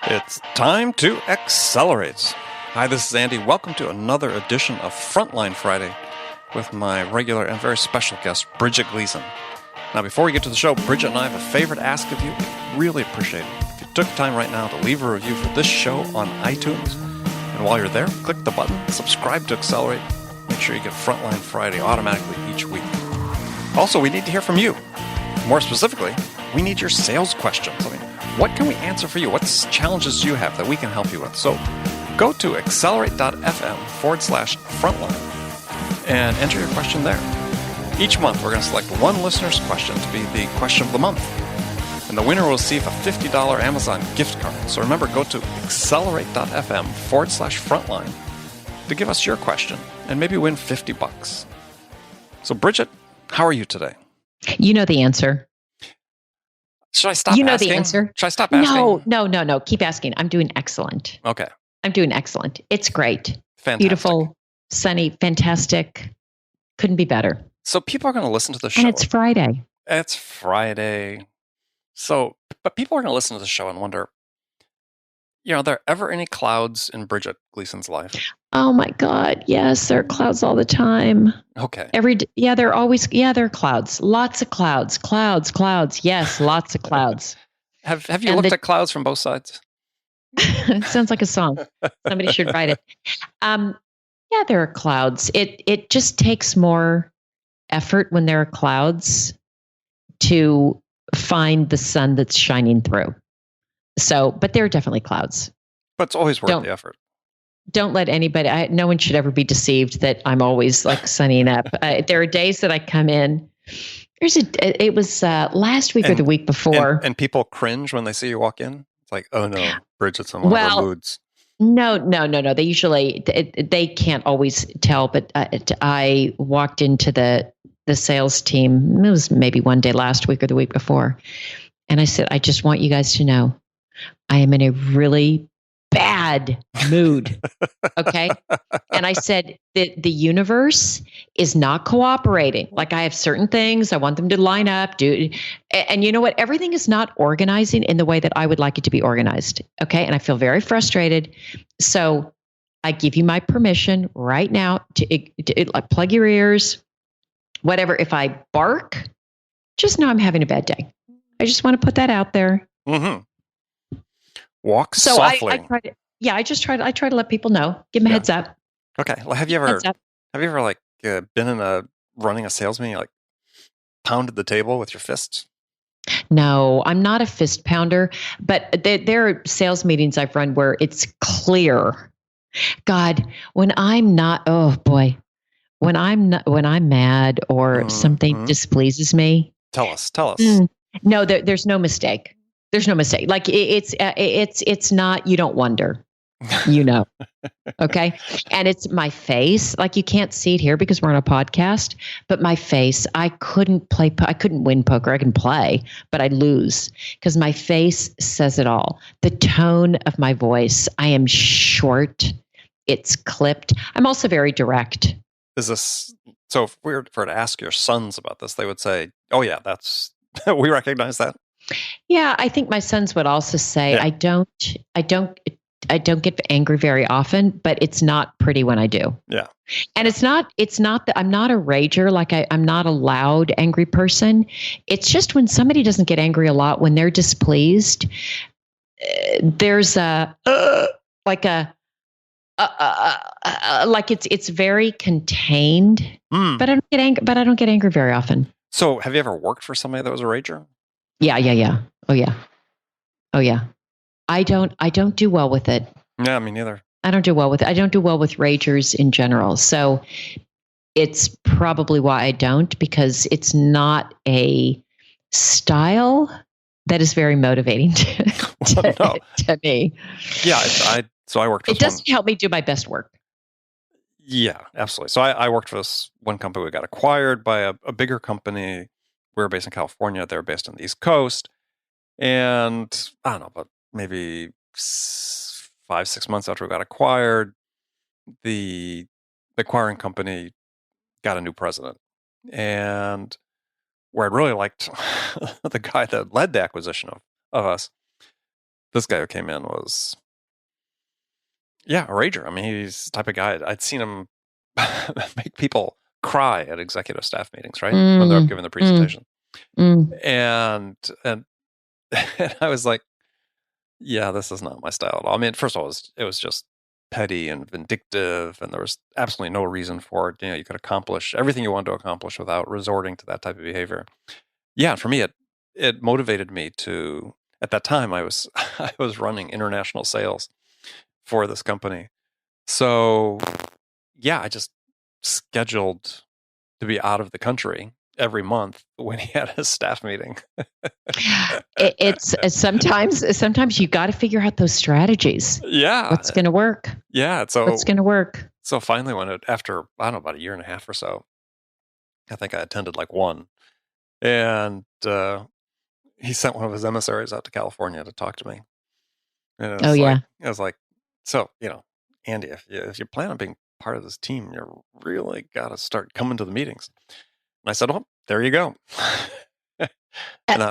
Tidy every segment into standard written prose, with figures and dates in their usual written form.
It's time to accelerate. Hi, this is Andy. Welcome to another edition of Frontline Friday with my regular and very special guest, Bridget Gleason. Now, before we get to the show, Bridget and I have a favor to ask of you. Really appreciate it. If you took time right now to leave a review for this show on iTunes, and while you're there, click the button, subscribe to Accelerate. Make sure you get Frontline Friday automatically each week. Also, we need to hear from you. More specifically, we need your sales questions. What can we answer for you? What challenges do you have that we can help you with? So go to accelerate.fm/frontline and enter your question there. Each month, we're going to select one listener's question to be the question of the month. And the winner will receive a $50 Amazon gift card. So remember, go to accelerate.fm/frontline to give us your question and maybe win $50. So Bridget, how are you today? You know the answer. Should I stop asking? You know the answer. Should I stop asking? No. Keep asking. I'm doing excellent. Okay. I'm doing excellent. It's great. Fantastic. Beautiful, sunny, fantastic. Couldn't be better. So people are going to listen to the show. And it's Friday. It's Friday. So, but people are going to listen to the show and wonder, are there ever any clouds in Bridget Gleason's life? Oh my God. Yes, there are clouds all the time. Okay. There are clouds. Lots of clouds. Clouds. Yes, lots of clouds. Have you looked at clouds from both sides? It sounds like a song. Somebody should write it. Yeah, there are clouds. It just takes more effort when there are clouds to find the sun that's shining through. So, but there are definitely clouds. But it's always worth the effort. Don't let anybody, no one should ever be deceived that I'm always like sunning up. There are days that I come in. It was last week or the week before. And people cringe when they see you walk in. It's like, oh no, Bridget's in one of her moods. No. They usually, they can't always tell, but I walked into the sales team. It was maybe one day last week or the week before. And I said, I just want you guys to know I am in a really bad mood. Okay. And I said that the universe is not cooperating. Like I have certain things I want them to line up, and you know what? Everything is not organizing in the way that I would like it to be organized. Okay. And I feel very frustrated. So I give you my permission right now to plug your ears, whatever. If I bark, just know I'm having a bad day. I just want to put that out there. Mm-hmm. Walk softly. I try to let people know. Give them a heads up. Okay. Well, have you ever been running a sales meeting, like pounded the table with your fists? No, I'm not a fist pounder, but there are sales meetings I've run where it's clear. God, when I'm not, oh boy, when I'm mad or something displeases me. Tell us. No, there's no mistake. There's no mistake. Like it's not, you don't wonder, okay. And it's my face. Like you can't see it here because we're on a podcast, but my face, I couldn't win poker. I can play, but I lose because my face says it all. The tone of my voice, I am short. It's clipped. I'm also very direct. Is this, so if we were to ask your sons about this, they would say, oh yeah, that's, we recognize that. Yeah, I think my sons would also say, I don't get angry very often, but it's not pretty when I do. Yeah. And it's not that I'm not a rager. Like I'm not a loud, angry person. It's just when somebody doesn't get angry a lot, when they're displeased, there's like it's very contained, but I don't get angry very often. So have you ever worked for somebody that was a rager? Yeah. Oh yeah. I don't do well with it. Yeah, me neither. I don't do well with ragers in general. So it's probably why I don't, because it's not a style that is very motivating to me. Yeah, so I worked for it doesn't help me do my best work. Yeah, absolutely. So I worked for this one company. We got acquired by a bigger company. We were based in California. They were based on the East Coast. And I don't know, but maybe 5-6 months after we got acquired, the acquiring company got a new president. And where I really liked the guy that led the acquisition of us. This guy who came in was, a rager. I mean, he's the type of guy, I'd seen him make people cry at executive staff meetings, right? When they're up giving the presentation. And and I was like, yeah, this is not my style at all. I mean, first of all, it was just petty and vindictive, and there was absolutely no reason for it. You could accomplish everything you wanted to accomplish without resorting to that type of behavior. Yeah, for me, it motivated me to. At that time, I was I was running international sales for this company, so yeah, I just scheduled to be out of the country every month when he had his staff meeting. It's sometimes you got to figure out those strategies. Yeah, what's going to work? Yeah, so what's going to work? So finally, after I don't know, about a year and a half or so, I think I attended like one, and he sent one of his emissaries out to California to talk to me. And it was like, so Andy, if you plan on being part of this team, you really got to start coming to the meetings. And I said, well, there you go. And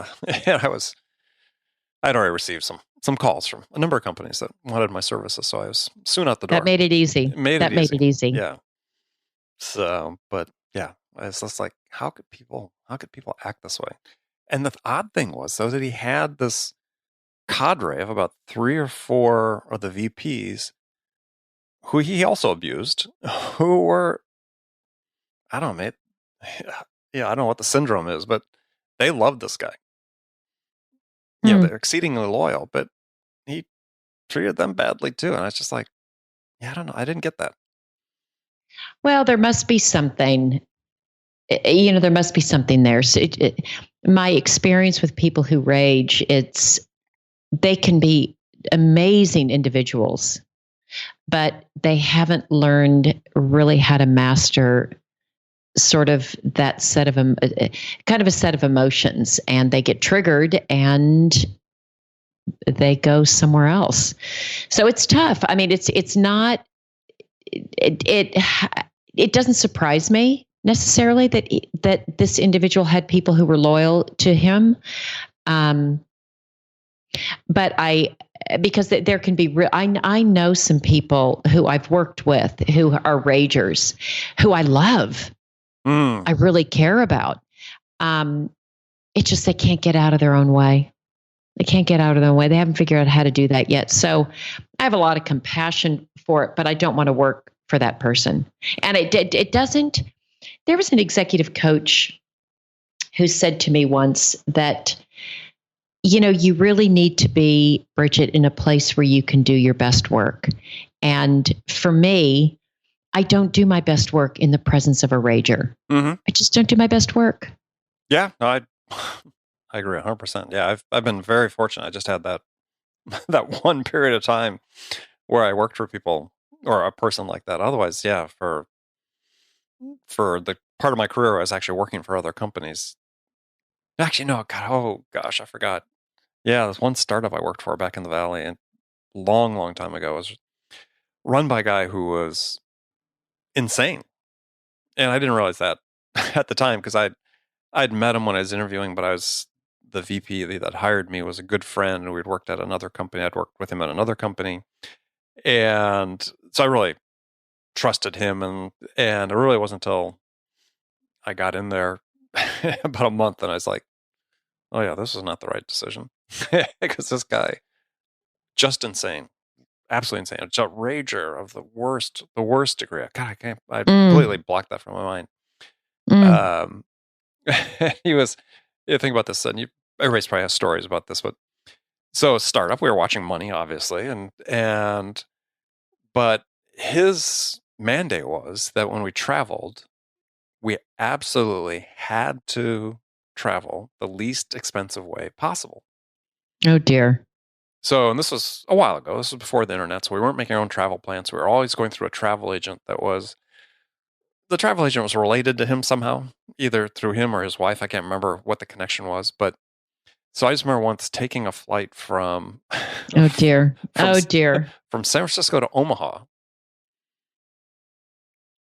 I'd already received some calls from a number of companies that wanted my services, so I was soon out the door. That made it easy. Made it easy. Yeah. So, but yeah, it's just like, how could people act this way? And the odd thing was, though, that he had this cadre of about 3 or 4 of the VPs who he also abused, who were, I don't know, mate. Yeah, I don't know what the syndrome is, but they loved this guy. They're exceedingly loyal, but he treated them badly too. And I was just like, yeah, I don't know. I didn't get that. Well, there must be something, there must be something there. So my experience with people who rage, they can be amazing individuals, but they haven't learned really how to master sort of that set of kind of a set of emotions, and they get triggered and they go somewhere else. So it's tough. I mean, it's not. It doesn't surprise me necessarily that this individual had people who were loyal to him, but because there can be I know some people who I've worked with who are ragers, who I love. I really care about. It's just they can't get out of their own way. They can't get out of their own way. They haven't figured out how to do that yet. So I have a lot of compassion for it, but I don't want to work for that person. And it doesn't. There was an executive coach who said to me once that, you really need to be, Bridget, in a place where you can do your best work. And for me, I don't do my best work in the presence of a rager. I just don't do my best work. Yeah, no, I agree 100%. Yeah, I've been very fortunate. I just had that one period of time where I worked for people or a person like that. Otherwise, yeah, for the part of my career, I was actually working for other companies. Actually, no, God, oh gosh, I forgot. Yeah, this one startup I worked for back in the Valley, and long time ago, was run by a guy who was insane. And I didn't realize that at the time because I'd met him when I was interviewing, but the VP that hired me was a good friend, and we'd worked at another company. I'd worked with him at another company. And so I really trusted him. And it really wasn't until I got in there about a month and I was like, oh yeah, this is not the right decision. Because this guy, just insane. Absolutely insane. It's a rager of the worst degree. God, I completely blocked that from my mind. He was, think about this, and everybody's probably has stories about this, but so startup, we were watching money, obviously, but his mandate was that when we traveled, we absolutely had to travel the least expensive way possible. Oh dear. So, and this was a while ago. This was before the internet, so we weren't making our own travel plans. We were always going through a travel agent the travel agent was related to him somehow, either through him or his wife. I can't remember what the connection was, but so I just remember once taking a flight from oh dear. From San Francisco to Omaha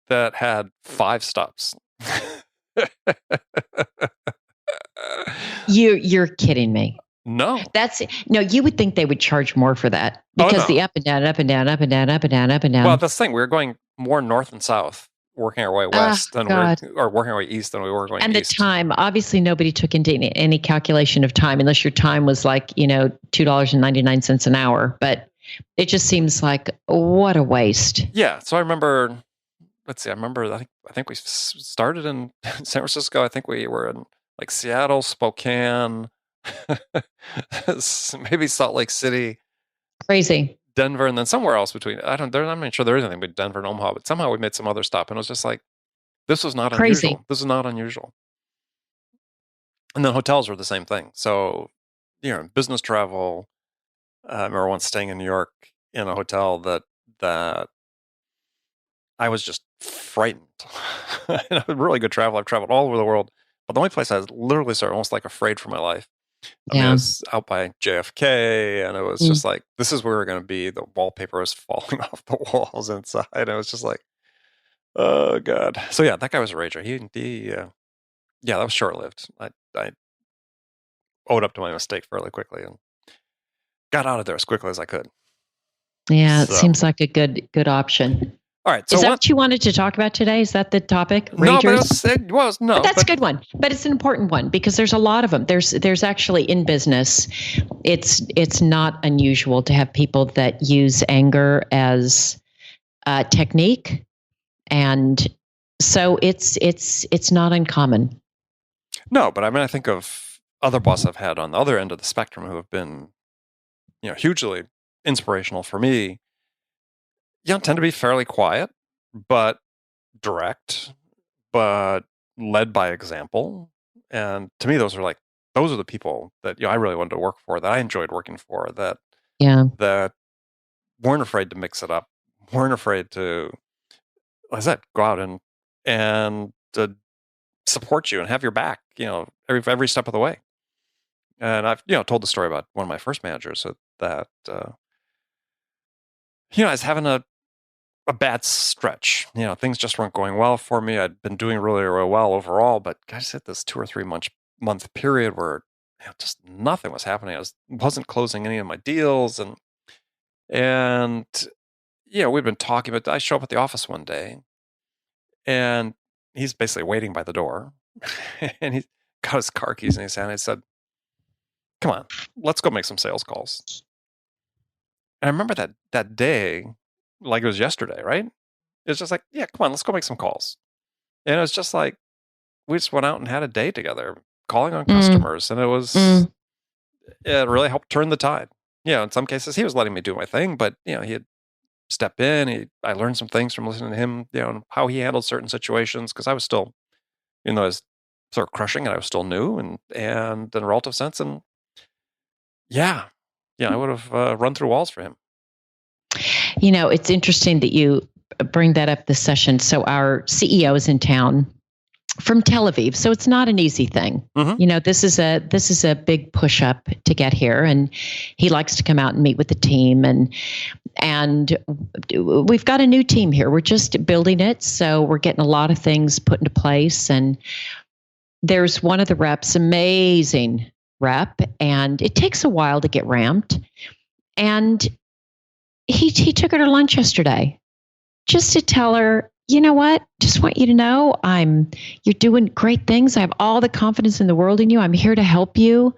that had 5 stops. You're kidding me. No. No, you would think they would charge more for that because the up and down, up and down, up and down, up and down, up and down. Well, that's the thing. We were going more north and south, working our way west or working our way east than we were going east. And the time, obviously nobody took into any calculation of time unless your time was like, $2.99 an hour. But it just seems like what a waste. Yeah. So I remember, I think we started in San Francisco. I think we were in like Seattle, Spokane, maybe Salt Lake City. Crazy. Denver, and then somewhere else between. I'm not sure there is anything but Denver and Omaha, but somehow we made some other stop, and it was just like, this was not crazy. Unusual. This is not unusual. And then hotels were the same thing. So, business travel. I remember once staying in New York in a hotel that I was just frightened. Really good travel. I've traveled all over the world, but the only place I was literally almost like afraid for my life. I mean, it was out by JFK, and it was just like, this is where we're going to be. The wallpaper was falling off the walls inside. And it was just like, oh, God. So, yeah, that guy was a rager. That was short-lived. I owed up to my mistake fairly quickly and got out of there as quickly as I could. Yeah, it seems like a good option. All right. So is that what you wanted to talk about today? Is that the topic? Ragers? No, but that's a good one. But it's an important one because there's a lot of them. There's actually in business, it's not unusual to have people that use anger as a technique, and so it's not uncommon. No, but I mean, I think of other bosses I've had on the other end of the spectrum who have been, hugely inspirational for me. Tend to be fairly quiet, but direct, but led by example. And to me, those are the people that I really wanted to work for, that I enjoyed working for, that weren't afraid to mix it up, weren't afraid to, like I said, go out and to support you and have your back, every step of the way. And I've told the story about one of my first managers that I was having a bad stretch. Things just weren't going well for me. I'd been doing really, really well overall, but I just hit this 2 or 3 month period where just nothing was happening. I wasn't closing any of my deals, and we'd been talking, but I show up at the office one day, and he's basically waiting by the door, and he's got his car keys in his hand. I said, "Come on, let's go make some sales calls." And I remember that day like it was yesterday, right? It's just like, yeah, come on, let's go make some calls. And it was just like, we just went out and had a day together, calling on customers. And it really helped turn the tide. In some cases, he was letting me do my thing, but, he had stepped in. I learned some things from listening to him, and how he handled certain situations, because I was still, I was sort of crushing and I was still new and in a relative sense. And I would have run through walls for him. It's interesting that you bring that up this session. So our CEO is in town from Tel Aviv, so it's not an easy thing. Mm-hmm. This is a big push up to get here, and he likes to come out and meet with the team. And we've got a new team here. We're just building it, so we're getting a lot of things put into place. And there's one of the reps, amazing rep, and it takes a while to get ramped. And he took her to lunch yesterday just to tell her, you know what? Just want you to know you're doing great things. I have all the confidence in the world in you. I'm here to help you.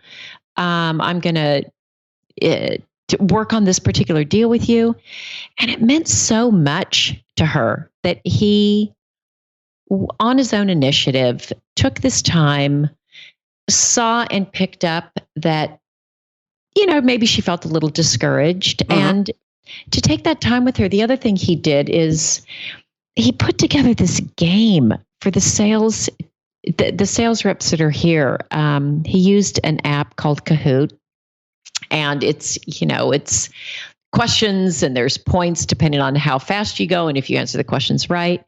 I'm going to work on this particular deal with you. And it meant so much to her that he, on his own initiative, took this time, saw and picked up that, maybe she felt a little discouraged, and to take that time with her. The other thing he did is he put together this game for the sales reps that are here. He used an app called Kahoot, and it's questions, and there's points depending on how fast you go and if you answer the questions right.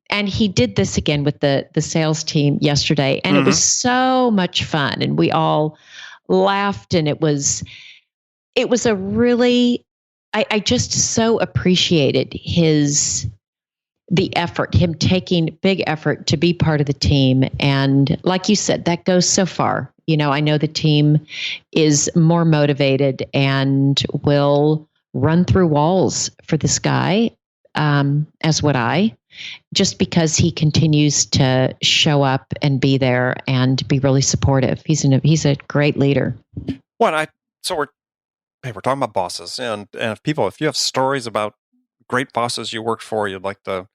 And he did this again with the sales team yesterday, and it was so much fun, and we all laughed, and it was a really, I just so appreciated the effort, him taking big effort to be part of the team. And like you said, that goes so far. I know the team is more motivated and will run through walls for this guy, as would I, just because he continues to show up and be there and be really supportive. He's a great leader. So we're talking about bosses, and if you have stories about great bosses you worked for, you'd like to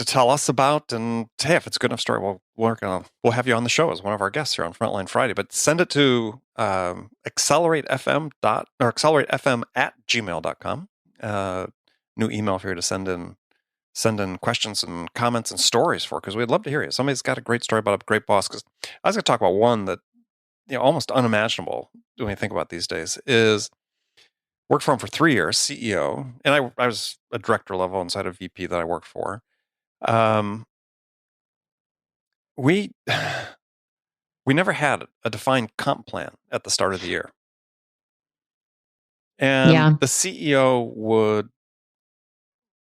tell us about, and hey, if it's a good enough story, we'll have you on the show as one of our guests here on Frontline Friday. But send it to accelerate.fm@gmail.com. New email for you to send in questions and comments and stories for, because we'd love to hear you. Somebody's got a great story about a great boss. Because I was going to talk about one that almost unimaginable when you think about these days is worked for him for 3 years, CEO, and I was a director level inside of VP that I worked for. We never had a defined comp plan at the start of the year. And the CEO would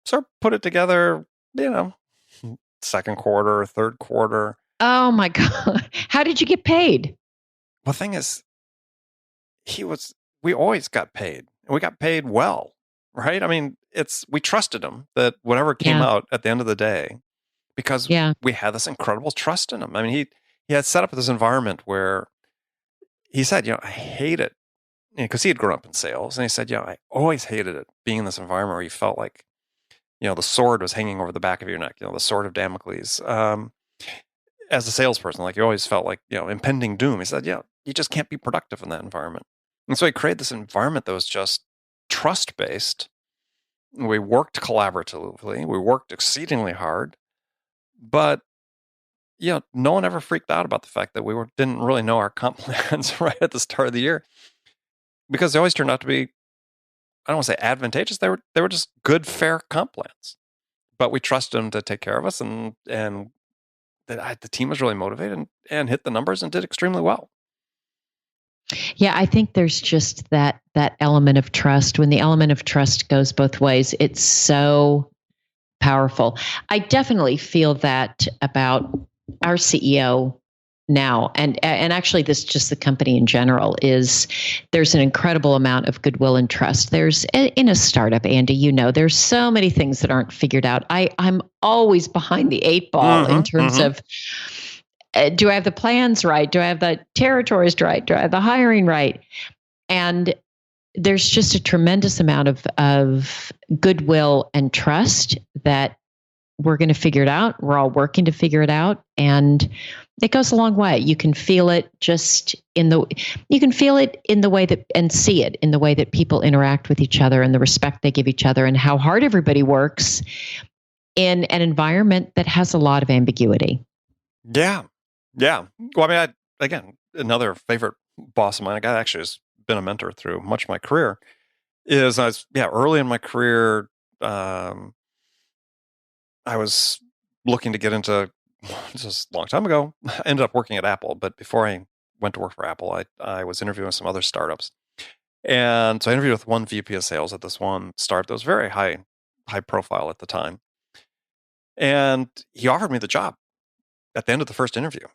sort of put it together, second quarter, third quarter. Oh my God. How did you get paid? Well, the thing is, we always got paid, and we got paid well, right? I mean, we trusted him that whatever came out at the end of the day, because we had this incredible trust in him. I mean, he had set up this environment where he said, I hate it, because he had grown up in sales, and he said, I always hated it being in this environment where you felt like, the sword was hanging over the back of your neck, the sword of Damocles. As a salesperson, like you always felt like, impending doom. He said, you just can't be productive in that environment. And so he created this environment that was just trust-based. We worked collaboratively. We worked exceedingly hard. But, no one ever freaked out about the fact that we didn't really know our comp plans right at the start of the year, because they always turned out to be, I don't want to say advantageous. They were just good, fair comp plans. But we trusted them to take care of us, and the team was really motivated and hit the numbers and did extremely well. Yeah, I think there's just that element of trust. When the element of trust goes both ways, it's so powerful. I definitely feel that about our CEO now, and actually this just the company in general, is there's an incredible amount of goodwill and trust. There's in a startup, Andy, there's so many things that aren't figured out. I'm always behind the 8 ball in terms of, do I have the plans right? Do I have the territories right? Do I have the hiring right? And there's just a tremendous amount of goodwill and trust that we're going to figure it out. We're all working to figure it out. And it goes a long way. You can feel it in the way that, and see it in the way that people interact with each other and the respect they give each other and how hard everybody works in an environment that has a lot of ambiguity. Yeah. Yeah. Well, I mean, again, another favorite boss of mine, a guy that actually has been a mentor through much of my career, is early in my career, I was looking to get into, this was a long time ago, I ended up working at Apple, but before I went to work for Apple, I was interviewing some other startups. And so I interviewed with one VP of sales at this one startup that was very high profile at the time. And he offered me the job at the end of the first interview.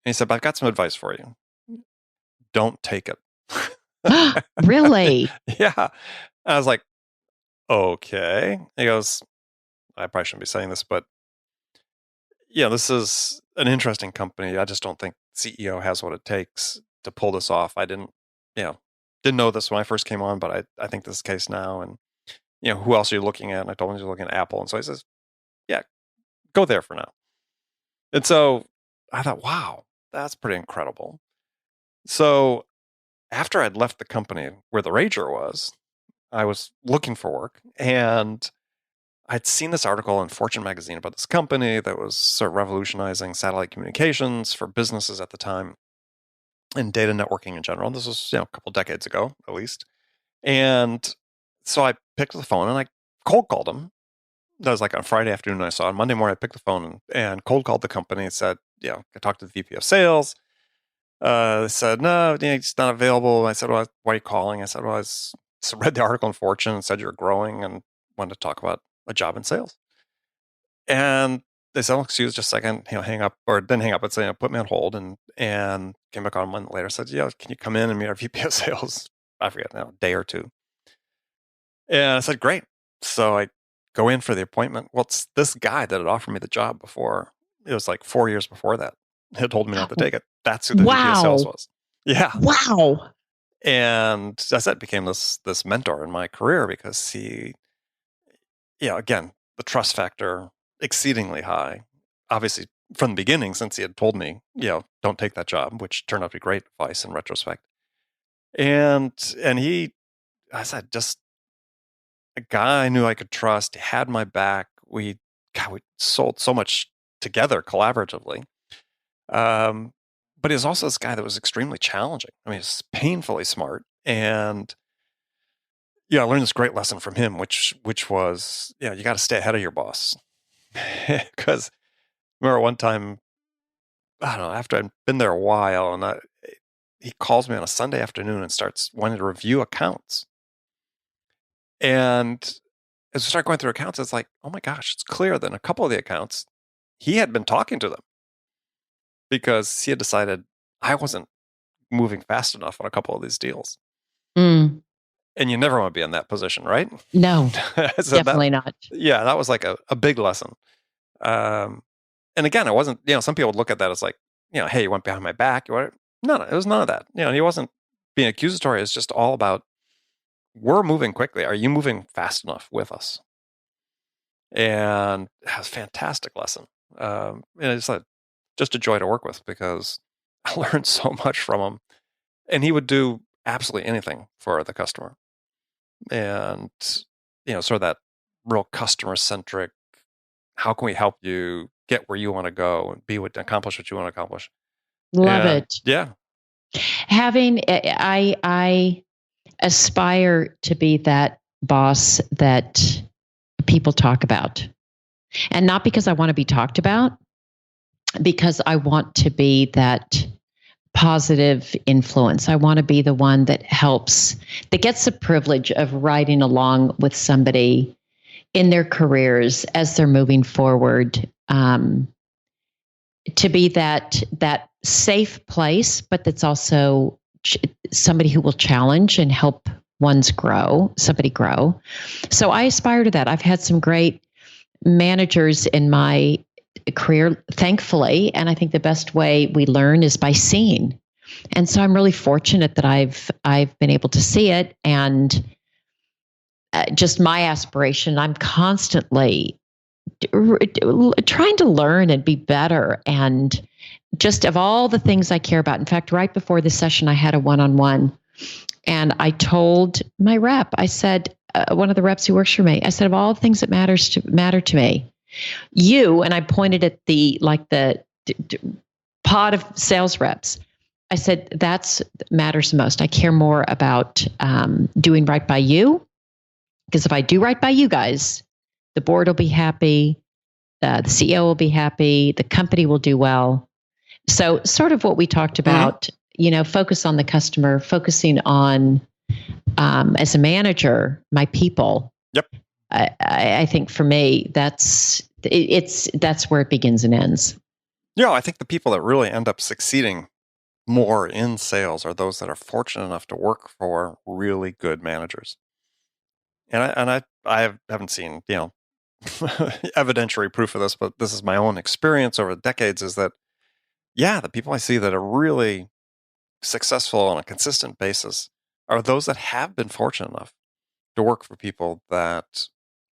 And he said, but I've got some advice for you. Don't take it. Really? Yeah. I was like, okay. He goes, I probably shouldn't be saying this, but this is an interesting company. I just don't think CEO has what it takes to pull this off. I didn't know this when I first came on, but I think this is the case now. And, who else are you looking at? And I told him he was looking at Apple. And so he says, yeah, go there for now. And so I thought, wow, that's pretty incredible. So after I'd left the company where the Rager was, I was looking for work, and I'd seen this article in Fortune magazine about this company that was sort of revolutionizing satellite communications for businesses at the time and data networking in general. This was, a couple decades ago, at least. And so I picked up the phone and I cold called them. That was like on Friday afternoon I saw it. Monday morning I picked the phone and cold called the company and said, I talked to the VP of sales. They said, no, he's not available. I said, well, why are you calling? I said, well, I read the article in Fortune and said you're growing and wanted to talk about a job in sales. And they said, "Oh, excuse just a second," hang up, or didn't hang up, but say, put me on hold, and came back on a month later. Said, "Yeah, can you come in and meet our VP of sales?" I forget now, a day or two. And I said, "Great." So I go in for the appointment. Well, it's this guy that had offered me the job before. It was like 4 years before that. Had told me not to take it. That's who the VP of sales was. Yeah. Wow. And as I said, became this mentor in my career because he, again, the trust factor exceedingly high. Obviously, from the beginning, since he had told me, don't take that job, which turned out to be great advice in retrospect. And he, I said, just a guy I knew I could trust. He had my back. We sold so much together collaboratively. But he was also this guy that was extremely challenging. I mean, he's painfully smart. And I learned this great lesson from him, which was, you got to stay ahead of your boss. Because I remember one time, I don't know, after I'd been there a while, and he calls me on a Sunday afternoon and starts wanting to review accounts. And as we start going through accounts, it's like, oh my gosh, it's clear that in a couple of the accounts, he had been talking to them because he had decided I wasn't moving fast enough on a couple of these deals. Mm. And you never want to be in that position, right? No, So definitely not. Yeah, that was like a big lesson. And again, it wasn't, some people would look at that as like, hey, you went behind my back. No, it was none of that. He wasn't being accusatory. It's just all about, we're moving quickly. Are you moving fast enough with us? And it was a fantastic lesson. And it's just a joy to work with because I learned so much from him. And he would do absolutely anything for the customer. And, sort of that real customer-centric, how can we help you get where you want to go and accomplish what you want to accomplish? Love it. Yeah. I aspire to be that boss that people talk about. And not because I want to be talked about, because I want to be that positive influence. I want to be the one that helps, that gets the privilege of riding along with somebody in their careers as they're moving forward. To be that safe place, but that's also somebody who will challenge and help somebody grow. So I aspire to that. I've had some great managers in my career, thankfully, and I think the best way we learn is by seeing. And so I'm really fortunate that I've been able to see it, and just my aspiration. I'm constantly trying to learn and be better, and just of all the things I care about. In fact, right before this session, I had a one-on-one, and I told my rep, I said, one of the reps who works for me, I said, of all the things that matter to me, you, and I pointed at the pod of sales reps. I said, that's matters the most. I care more about doing right by you, because if I do right by you guys, the board will be happy, the CEO will be happy, the company will do well. So sort of what we talked about, focus on the customer, focusing on, as a manager, my people. Yep. I think for me, that's where it begins and ends. I think the people that really end up succeeding more in sales are those that are fortunate enough to work for really good managers. And I haven't seen, evidentiary proof of this, but this is my own experience over the decades, is that, the people I see that are really successful on a consistent basis are those that have been fortunate enough to work for people that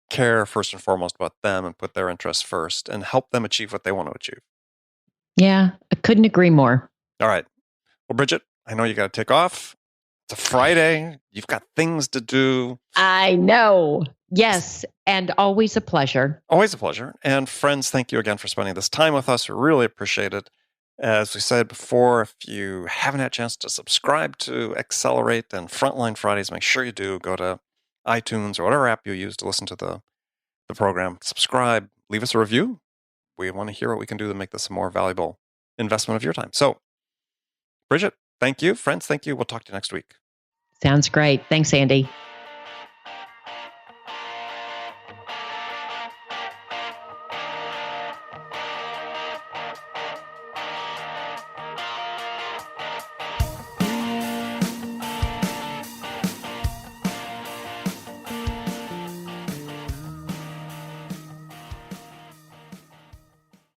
care first and foremost about them and put their interests first and help them achieve what they want to achieve. Yeah, I couldn't agree more. All right. Well, Bridget, I know you got to take off. It's a Friday. You've got things to do. I know. Yes. And always a pleasure. Always a pleasure. And friends, thank you again for spending this time with us. We really appreciate it. As we said before, if you haven't had a chance to subscribe to Accelerate and Frontline Fridays, make sure you do. Go to iTunes or whatever app you use to listen to the program. Subscribe. Leave us a review. We want to hear what we can do to make this a more valuable investment of your time. So, Bridget, thank you. Friends, thank you. We'll talk to you next week. Sounds great. Thanks, Andy.